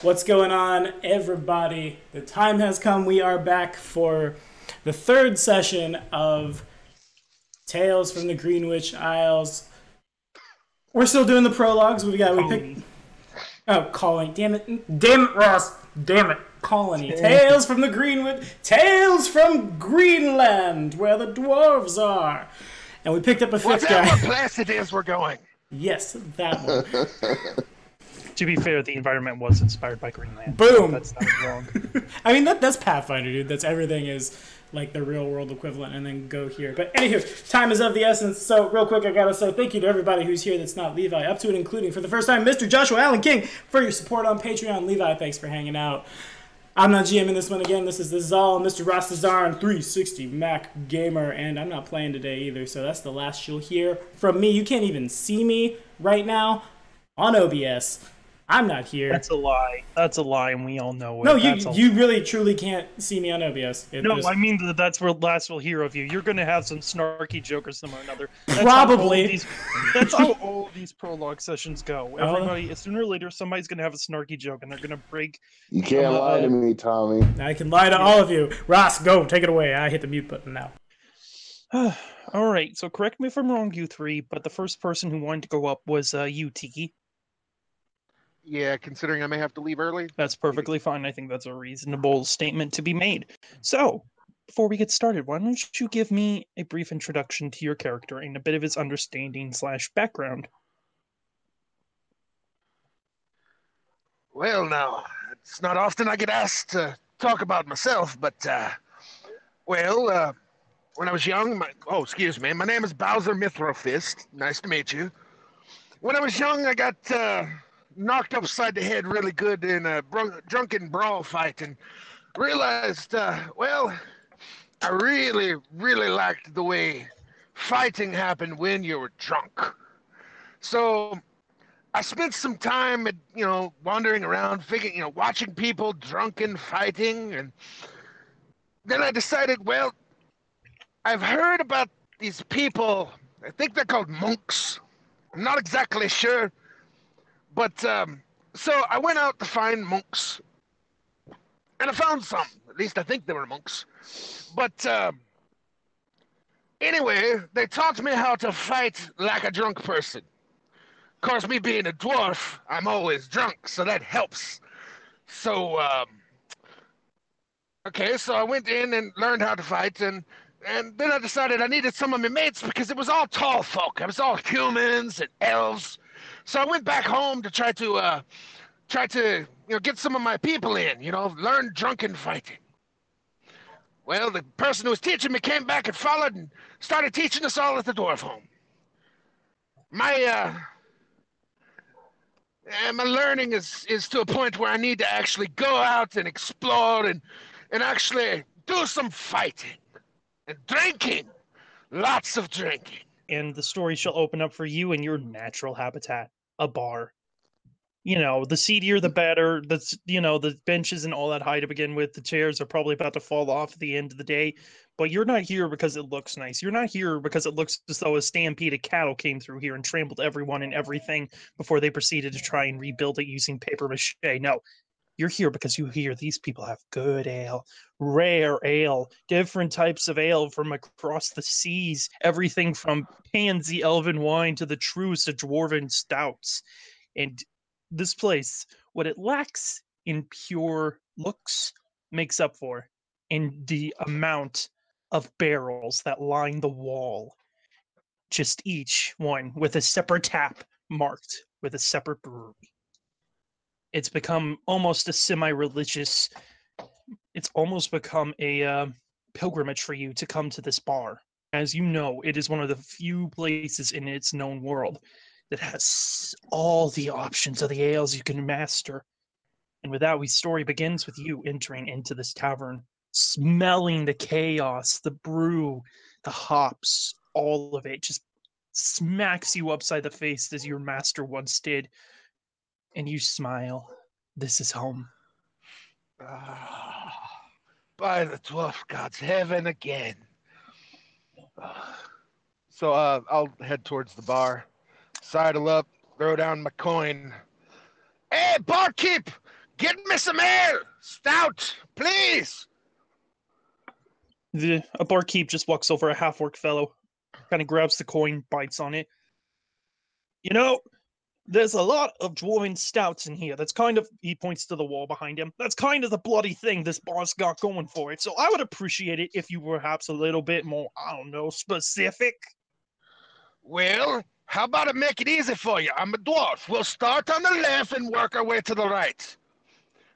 What's going on, everybody? The time has come. We are back for the third session of Tales from the Greenwich Isles. We're still doing the prologues. We picked. Oh, Colony. Damn it, Ross. Damn it, Colony. Tales from the Greenwich. Tales from Greenland, where the dwarves are. And we picked up a fifth guy. Whatever place it is we're going. Yes, that one. To be fair, the environment was inspired by Greenland. Boom. That's not wrong. I mean, that's Pathfinder, dude. That's everything is like the real world equivalent, and then go here. But anywho, time is of the essence. So real quick, I gotta say thank you to everybody who's here that's not Levi, up to and including for the first time, Mr. Joshua Allen King, for your support on Patreon. Levi, thanks for hanging out. I'm not GMing this one again. This is all Mr. Rastazarn 360 Mac Gamer, and I'm not playing today either. So that's the last you'll hear from me. You can't even see me right now on OBS. I'm not here. That's a lie. That's a lie, and we all know it. No, you really truly can't see me on OBS. I mean that's where last we'll hear of you. You're going to have some snarky joke or some or another. Probably. That's how all these prologue sessions go. Everybody, sooner or later, somebody's going to have a snarky joke, and they're going to break. You can't lie to me, Tommy. I can lie to all of you. Ross, go. Take it away. I hit the mute button now. All right, so correct me if I'm wrong, you three, but the first person who wanted to go up was you, Tiki. Yeah, considering I may have to leave early. That's perfectly fine. I think that's a reasonable statement to be made. So, before we get started, why don't you give me a brief introduction to your character and a bit of his understanding / background? Well, now, it's not often I get asked to talk about myself, but, when I was young, my name is Bowser Mithrilfist. Nice to meet you. When I was young, I got, knocked upside the head really good in a drunken brawl fight and realized, I really, really liked the way fighting happened when you were drunk. So I spent some time, wandering around, watching people drunken fighting. And then I decided, well, I've heard about these people. I think they're called monks. I'm not exactly sure. But, so I went out to find monks, and I found some. At least I think they were monks. But, anyway, they taught me how to fight like a drunk person. Of course, me being a dwarf, I'm always drunk, so that helps. So, okay, so I went in and learned how to fight, and then I decided I needed some of my mates because it was all tall folk. It was all humans and elves. So I went back home to try to get some of my people in, learn drunken fighting. Well, the person who was teaching me came back and followed and started teaching us all at the dwarf home. My learning is to a point where I need to actually go out and explore and actually do some fighting and drinking, lots of drinking. And the story shall open up for you in your natural habitat, a bar. The seedier the better. That's the benches and all that high to begin with. The chairs are probably about to fall off at the end of the day. But you're not here because it looks nice. You're not here because it looks as though a stampede of cattle came through here and trampled everyone and everything before they proceeded to try and rebuild it using paper mache. No. You're here because you hear these people have good ale, rare ale, different types of ale from across the seas, everything from pansy elven wine to the truest of dwarven stouts. And this place, what it lacks in pure looks, makes up for in the amount of barrels that line the wall. Just each one with a separate tap marked with a separate brewery. It's become almost a semi-religious, it's almost become a pilgrimage for you to come to this bar. As you know, it is one of the few places in its known world that has all the options of the ales you can master. And with that, story begins with you entering into this tavern, smelling the chaos, the brew, the hops, all of it just smacks you upside the face as your master once did. And you smile. This is home. By the dwarf god's heaven again. So I'll head towards the bar, sidle up, throw down my coin. Hey, barkeep! Get me some ale! Stout, please! A barkeep just walks over, a half-orc fellow, kind of grabs the coin, bites on it. You know, there's a lot of dwarven stouts in here. That's kind of, he points to the wall behind him. That's kind of the bloody thing this bar's got going for it. So I would appreciate it if you were perhaps a little bit more, I don't know, specific. Well, how about I make it easy for you? I'm a dwarf. We'll start on the left and work our way to the right.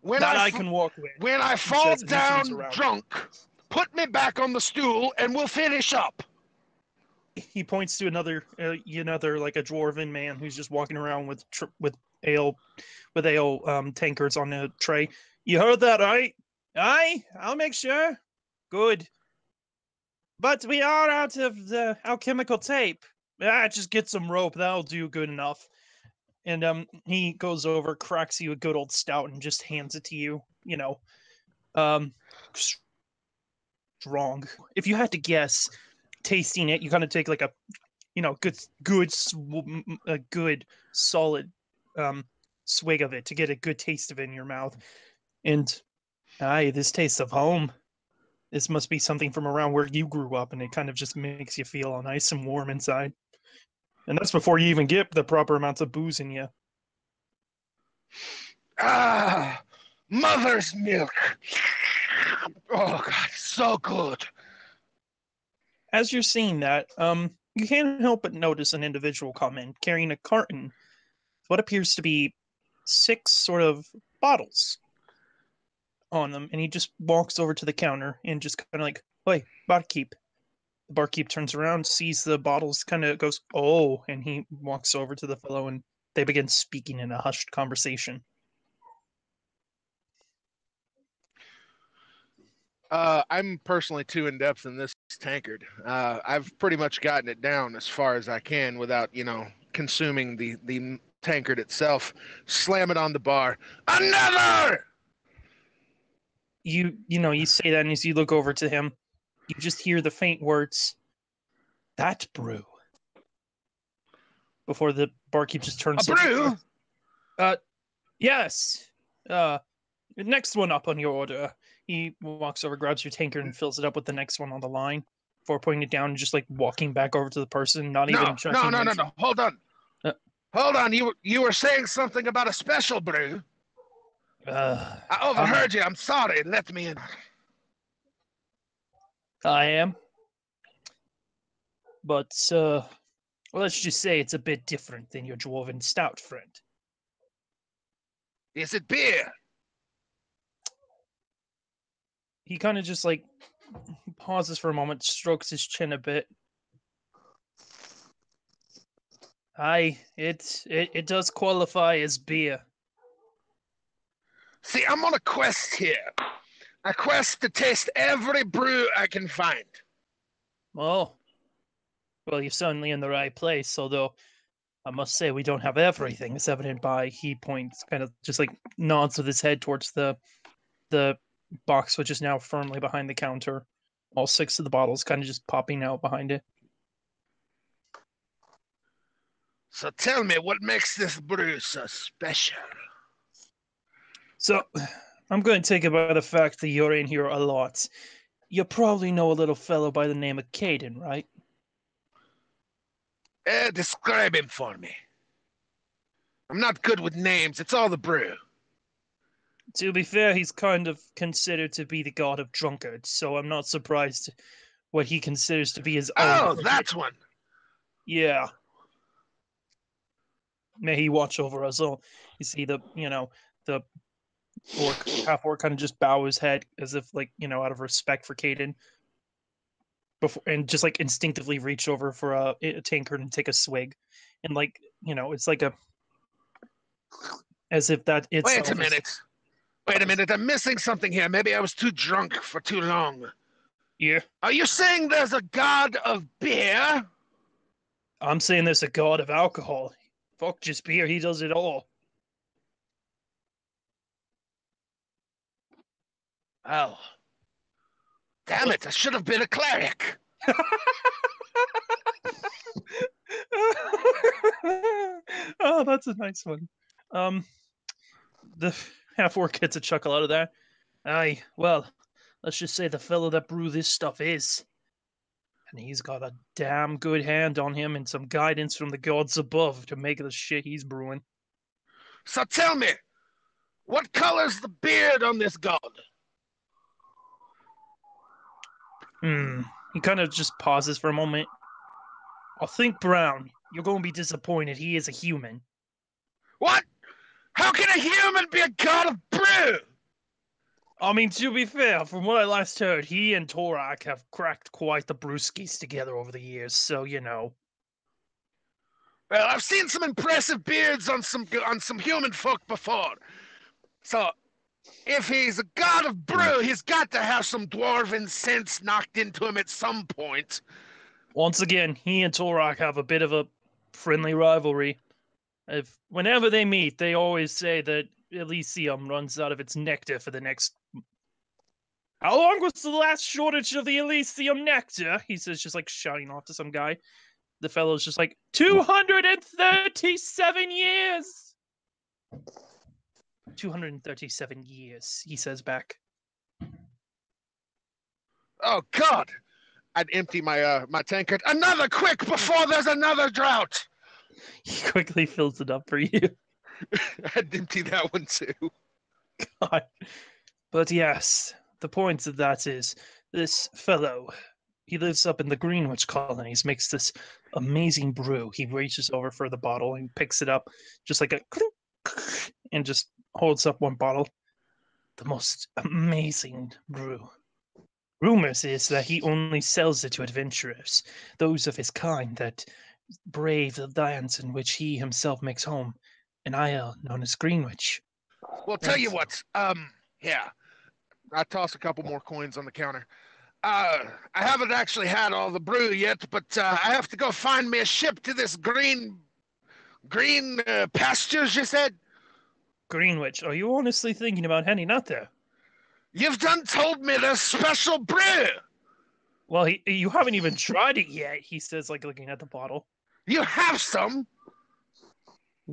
When I can walk with. When I fall down drunk, put me back on the stool and we'll finish up. He points to another like a dwarven man who's just walking around with ale tankards on a tray. You heard that, right? Aye, I'll make sure. Good. But we are out of the alchemical tape. Just get some rope. That'll do good enough. And he goes over, cracks you a good old stout, and just hands it to you. You know, strong. If you had to guess, tasting it, you kind of take like a, good solid swig of it to get a good taste of it in your mouth. And this tastes of home. This must be something from around where you grew up, and it kind of just makes you feel all nice and warm inside. And that's before you even get the proper amounts of booze in you. Mother's milk. Oh, God, so good. As you're seeing that, you can't help but notice an individual come in carrying a carton with what appears to be 6 sort of bottles on them, and he just walks over to the counter and just kind of like, "Hey, barkeep." The barkeep turns around, sees the bottles, kind of goes, "Oh," and he walks over to the fellow, and they begin speaking in a hushed conversation. I'm personally too in-depth in this tankard. I've pretty much gotten it down as far as I can without, consuming the tankard itself. Slam it on the bar. Another! You say that, and as you look over to him, you just hear the faint words, "That brew." Before the barkeep just turns. A brew? Yes. Next one up on your order. He walks over, grabs your tankard, and fills it up with the next one on the line before putting it down and just like walking back over to the person, not even checking. No. Hold on. Hold on. You were saying something about a special brew. I overheard you. I'm sorry. Let me in. I am. But, let's just say it's a bit different than your dwarven stout, friend. Is it beer? He kind of just, like, pauses for a moment, strokes his chin a bit. Aye, it does qualify as beer. See, I'm on a quest here. A quest to taste every brew I can find. Oh. Well, you're certainly in the right place, although I must say we don't have everything, as evident by he points, kind of just like nods with his head towards the box, which is now firmly behind the counter. All 6 of the bottles kind of just popping out behind it. So tell me, what makes this brew so special? So, I'm going to take it by the fact that you're in here a lot. You probably know a little fellow by the name of Caden, right? Describe him for me. I'm not good with names. It's all the brew. To be fair, he's kind of considered to be the god of drunkards, so I'm not surprised what he considers to be his own. Oh, that's one. Yeah. May he watch over us all. You see the half-orc kind of just bow his head as if, like, out of respect for Caden. And just like instinctively reach over for a tankard and take a swig, and like it's like a as if that it's. Wait a minute! I'm missing something here. Maybe I was too drunk for too long. Yeah. Are you saying there's a god of beer? I'm saying there's a god of alcohol. Fuck just beer. He does it all. Oh. Damn it, I should have been a cleric. Oh, that's a nice one. Half-orc gets a chuckle out of that. Aye, well, let's just say the fellow that brewed this stuff is. And he's got a damn good hand on him and some guidance from the gods above to make the shit he's brewing. So tell me, what color's the beard on this god? He kind of just pauses for a moment. I think brown. You're going to be disappointed. He is a human. What? How can a human be a god of brew? I mean, to be fair, from what I last heard, he and Torak have cracked quite the brewskis together over the years, so you know. Well, I've seen some impressive beards on some human folk before. So, if he's a god of brew, he's got to have some dwarven sense knocked into him at some point. Once again, he and Torak have a bit of a friendly rivalry. Whenever they meet, they always say that Elysium runs out of its nectar for the next... How long was the last shortage of the Elysium nectar? He says, just like shouting off to some guy. The fellow's just like, 237 years! 237 years, he says back. Oh, God! I'd empty my my tankard. Another quick before there's another drought! He quickly fills it up for you. I'd empty that one too. God. But yes, the point of that is, this fellow, he lives up in the Greenwich Colonies, makes this amazing brew. He reaches over for the bottle and picks it up, just like a clink, and just holds up one bottle. The most amazing brew. Rumors is that he only sells it to adventurers, those of his kind that brave the lands in which he himself makes home, an isle known as Greenwich. Well, tell you what, yeah. I toss a couple more coins on the counter. I haven't actually had all the brew yet, but I have to go find me a ship to this green pastures, you said? Greenwich, are you honestly thinking about heading out there? You've done told me there's special brew! Well, you haven't even tried it yet, he says, like looking at the bottle. You have some?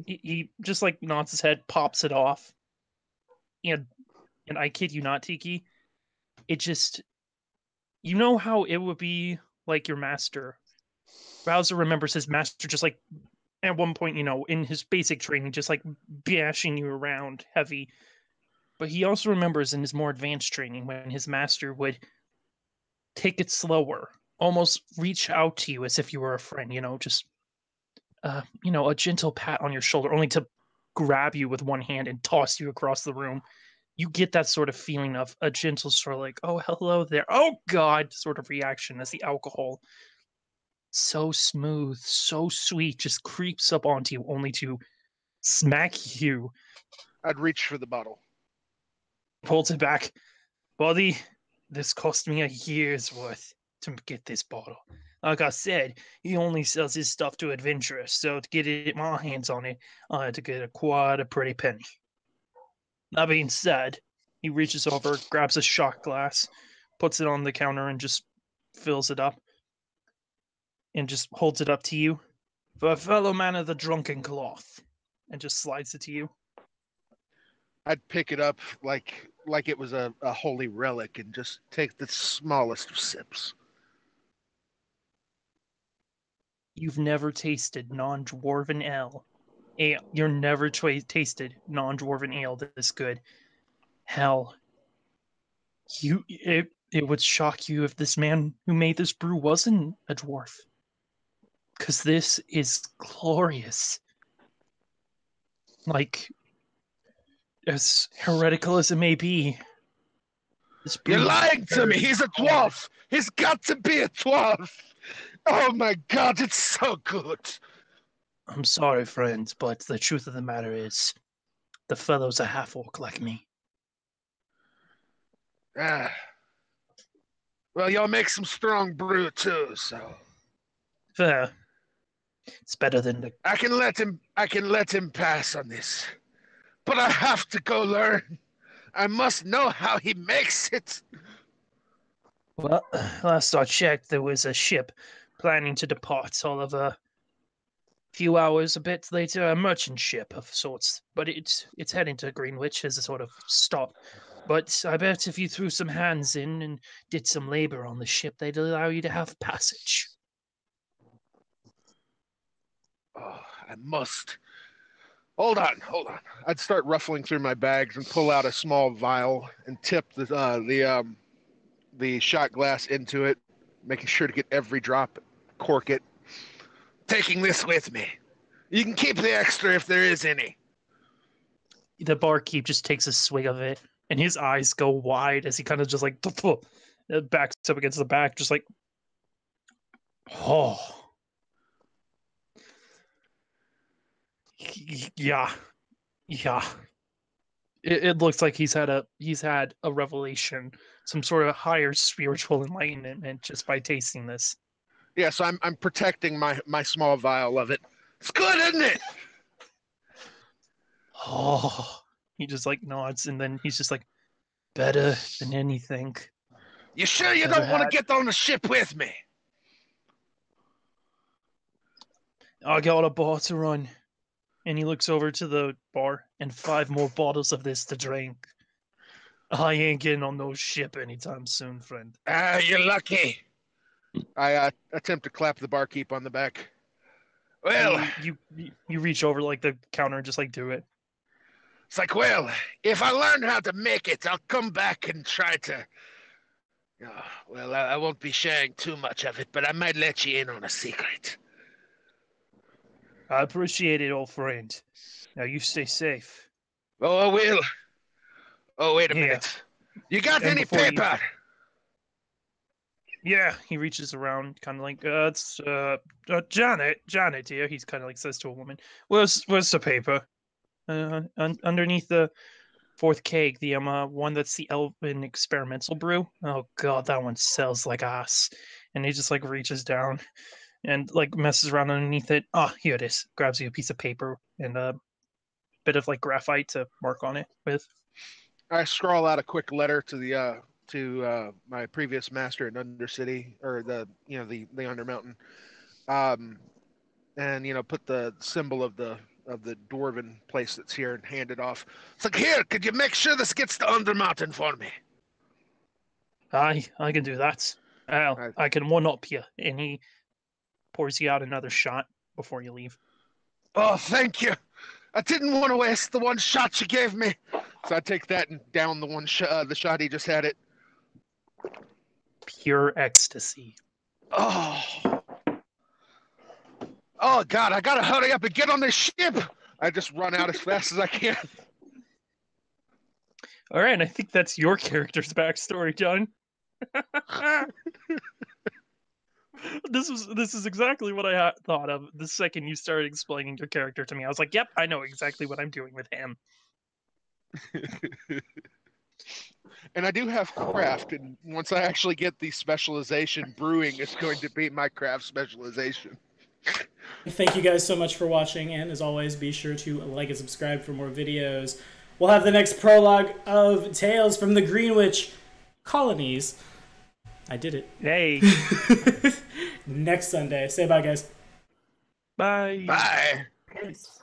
He just like nods his head, pops it off. And I kid you not, Tiki, it just... You know how it would be like your master? Bowser remembers his master just like, at one point, you know, in his basic training, just like bashing you around heavy. But he also remembers in his more advanced training when his master would take it slower, almost reach out to you as if you were a friend, you know, just, you know, a gentle pat on your shoulder, only to grab you with one hand and toss you across the room. You get that sort of feeling of a gentle sort of like, oh, hello there, oh, God, sort of reaction as the alcohol, so smooth, so sweet, just creeps up onto you, only to smack you. I'd reach for the bottle. Pulls it back. Buddy, this cost me a year's worth to get this bottle. Like I said, he only sells his stuff to adventurers, so to get my hands on it, I had to get quite a pretty penny. That being said, he reaches over, grabs a shot glass, puts it on the counter, and just fills it up. And just holds it up to you. For a fellow man of the drunken cloth. And just slides it to you. I'd pick it up like it was a holy relic and just take the smallest of sips. You've never tasted non-dwarven ale. You're never tasted non-dwarven ale this good. Hell, it would shock you if this man who made this brew wasn't a dwarf. Because this is glorious. Like, as heretical as it may be. You're lying to me! He's a dwarf! He's got to be a dwarf! Oh my God, it's so good! I'm sorry, friends, but the truth of the matter is, the fellow's a half-orc like me. Well, you'll make some strong brew too, so... Fair. It's better than the... I can let him pass on this. But I have to go learn. I must know how he makes it. Well, last I checked, there was a ship planning to depart all of Few hours a bit later, a merchant ship of sorts, but it's heading to Greenwich as a sort of stop. But I bet if you threw some hands in and did some labor on the ship, they'd allow you to have passage. Oh, I must. Hold on. I'd start ruffling through my bags and pull out a small vial and tip the shot glass into it, making sure to get every drop, cork it. Taking this with me. You can keep the extra if there is any. The barkeep just takes a swig of it, and his eyes go wide as he kind of just like backs up against the back, just like, oh, yeah. It looks like he's had a revelation, some sort of higher spiritual enlightenment just by tasting this. Yeah, so I'm protecting my small vial of it. It's good, isn't it? Oh, he just like nods, and then he's just like, better than anything. You sure you don't want to get on the ship with me? I got a bar to run. And he looks over to the bar, and 5 more bottles of this to drink. I ain't getting on no ship anytime soon, friend. You're lucky. I attempt to clap the barkeep on the back. Well, you reach over like the counter and just like do it. It's like, well, if I learn how to make it, I'll come back and try to. Well, I won't be sharing too much of it, but I might let you in on a secret. I appreciate it, old friend. Now you stay safe. Oh, I will. Oh, wait a minute. You got any paper? Yeah, he reaches around, kind of like, it's Janet here. He's kind of like says to a woman, "Where's the paper?" Underneath the 4th keg, the one that's the Elven experimental brew. Oh god, that one sells like ass. And he just like reaches down and like messes around underneath it. Oh, here it is. Grabs you a piece of paper and a bit of like graphite to mark on it with. I scrawl out a quick letter to the to my previous master in Undercity, or the Undermountain, and put the symbol of the dwarven place that's here and hand it off. It's like, here, could you make sure this gets to Undermountain for me? I can do that. Well, I can one up you, and he pours you out another shot before you leave. Oh, thank you. I didn't want to waste the one shot you gave me. So I take that and down the shot he just had it. Pure ecstasy. Oh God, I gotta hurry up and get on this ship. I just run out as fast as I can. All right, I think that's your character's backstory, John. This is exactly what I thought of the second you started explaining your character to me. I was like, yep, I know exactly what I'm doing with him. And I do have craft, and once I actually get the specialization, brewing is going to be my craft specialization. Thank you guys so much for watching, and as always, be sure to like and subscribe for more videos. We'll have the next prologue of Tales from the Greenwich Colonies. I did it. Hey. Next Sunday. Say bye, guys. Bye. Bye. Peace.